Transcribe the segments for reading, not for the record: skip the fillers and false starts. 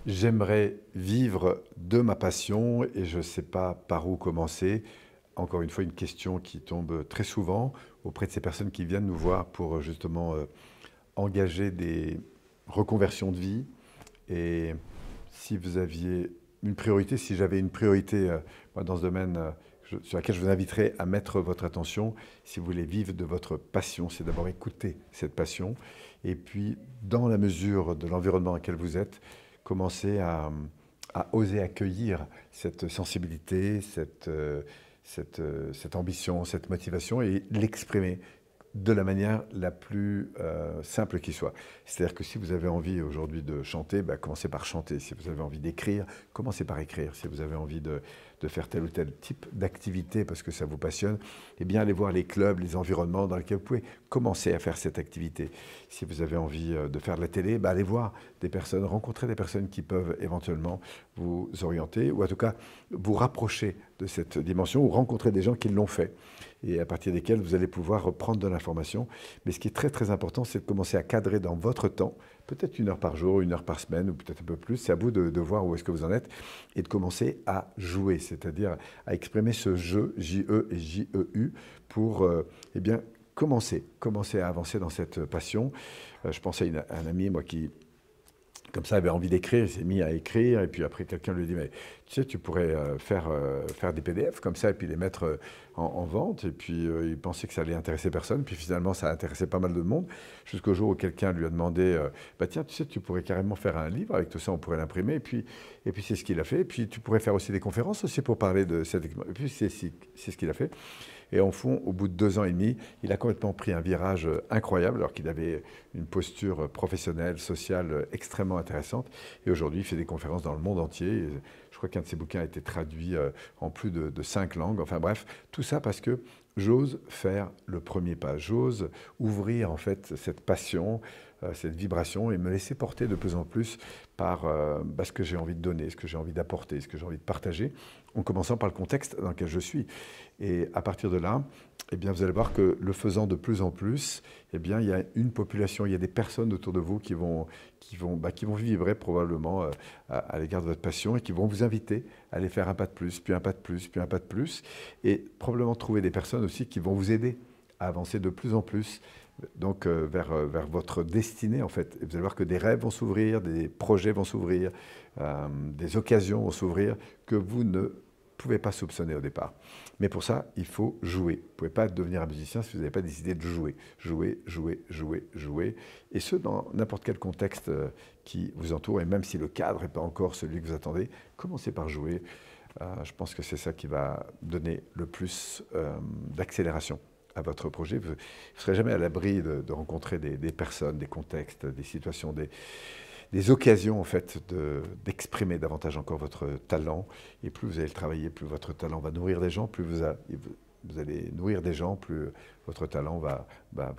J'aimerais vivre de ma passion et je ne sais pas par où commencer. Encore une fois, une question qui tombe très souvent auprès de ces personnes qui viennent nous voir pour justement engager des reconversions de vie. Et si vous aviez une priorité, si j'avais une priorité moi, dans ce domaine sur laquelle je vous inviterais à mettre votre attention, si vous voulez vivre de votre passion, c'est d'abord écouter cette passion. Et puis, dans la mesure de l'environnement dans lequel vous êtes, commencer à oser accueillir cette sensibilité, cette ambition, cette motivation et l'exprimer de la manière la plus simple qui soit. C'est-à-dire que si vous avez envie aujourd'hui de chanter, bah, commencez par chanter. Si vous avez envie d'écrire, commencez par écrire. Si vous avez envie de faire tel ou tel type d'activité parce que ça vous passionne, eh bien allez voir les clubs, les environnements dans lesquels vous pouvez commencer à faire cette activité. Si vous avez envie de faire de la télé, bah, allez voir des personnes, rencontrer des personnes qui peuvent éventuellement vous orienter ou en tout cas vous rapprocher de cette dimension ou rencontrer des gens qui l'ont fait et à partir desquels vous allez pouvoir reprendre de l'information. Mais ce qui est très très important, c'est de commencer à cadrer dans votre temps, peut-être 1 heure par jour, 1 heure par semaine ou peut-être un peu plus. C'est à vous de voir où est-ce que vous en êtes et de commencer à jouer, c'est-à-dire à exprimer ce jeu, J-E et J-E-U, pour eh bien, commencer à avancer dans cette passion. Je pensais à un ami, moi, qui comme ça, il avait envie d'écrire, il s'est mis à écrire, et puis après, quelqu'un lui dit, mais tu sais, tu pourrais faire des PDF comme ça, et puis les mettre en vente, et puis il pensait que ça allait intéresser personne, puis finalement, ça a intéressé pas mal de monde, jusqu'au jour où quelqu'un lui a demandé, bah tiens, tu sais, tu pourrais carrément faire un livre, avec tout ça, on pourrait l'imprimer, et puis c'est ce qu'il a fait, et puis tu pourrais faire aussi des conférences aussi pour parler de cette... Et puis c'est ce qu'il a fait. Et en fond, au bout de 2 ans et demi, il a complètement pris un virage incroyable, alors qu'il avait une posture professionnelle, sociale extrêmement intéressante. Et aujourd'hui, il fait des conférences dans le monde entier. Et je crois qu'un de ses bouquins a été traduit en plus de 5 langues. Enfin bref, tout ça parce que j'ose faire le premier pas. J'ose ouvrir en fait cette passion, cette vibration et me laisser porter de plus en plus par ce que j'ai envie de donner, ce que j'ai envie d'apporter, ce que j'ai envie de partager, en commençant par le contexte dans lequel je suis. Et à partir de là, eh bien, vous allez voir que le faisant de plus en plus, eh bien, il y a une population, il y a des personnes autour de vous qui vont vibrer probablement à l'égard de votre passion et qui vont vous inviter à aller faire un pas de plus, puis un pas de plus, puis un pas de plus, et probablement trouver des personnes aussi qui vont vous aider à avancer de plus en plus donc vers votre destinée en fait. Et vous allez voir que des rêves vont s'ouvrir, des projets vont s'ouvrir, des occasions vont s'ouvrir que vous ne pouvez pas soupçonner au départ. Mais pour ça, il faut jouer. Vous ne pouvez pas devenir un musicien si vous n'avez pas décidé de jouer. Jouer, jouer, jouer, jouer. Et ce, dans n'importe quel contexte qui vous entoure. Et même si le cadre n'est pas encore celui que vous attendez, commencez par jouer. Je pense que c'est ça qui va donner le plus d'accélération à votre projet. Vous ne serez jamais à l'abri de rencontrer des personnes, des contextes, des situations, des occasions en fait d'exprimer davantage encore votre talent. Et plus vous allez le travailler, plus votre talent va nourrir des gens, plus vous allez nourrir des gens, plus votre talent va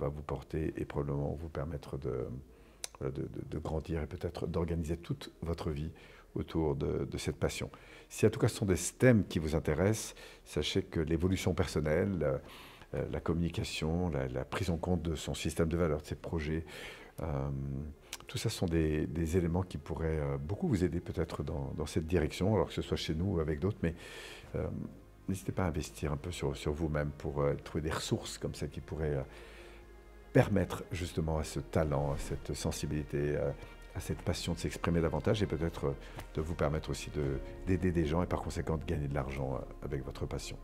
vous porter et probablement vous permettre de grandir et peut-être d'organiser toute votre vie autour de cette passion. Si en tout cas ce sont des thèmes qui vous intéressent, sachez que l'évolution personnelle, la communication, la prise en compte de son système de valeurs, de ses projets, tout ça sont des éléments qui pourraient beaucoup vous aider peut-être dans cette direction, alors que ce soit chez nous ou avec d'autres, mais n'hésitez pas à investir un peu sur vous-même pour trouver des ressources comme ça qui pourraient permettre justement à ce talent, à cette sensibilité, à cette passion de s'exprimer davantage et peut-être de vous permettre aussi d'aider des gens et par conséquent de gagner de l'argent avec votre passion.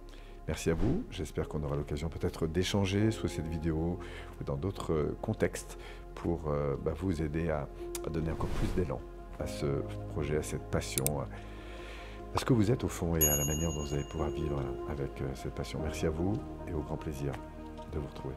Merci à vous, j'espère qu'on aura l'occasion peut-être d'échanger sous cette vidéo ou dans d'autres contextes pour vous aider à donner encore plus d'élan à ce projet, à cette passion, à ce que vous êtes au fond et à la manière dont vous allez pouvoir vivre avec cette passion. Merci à vous et au grand plaisir de vous retrouver.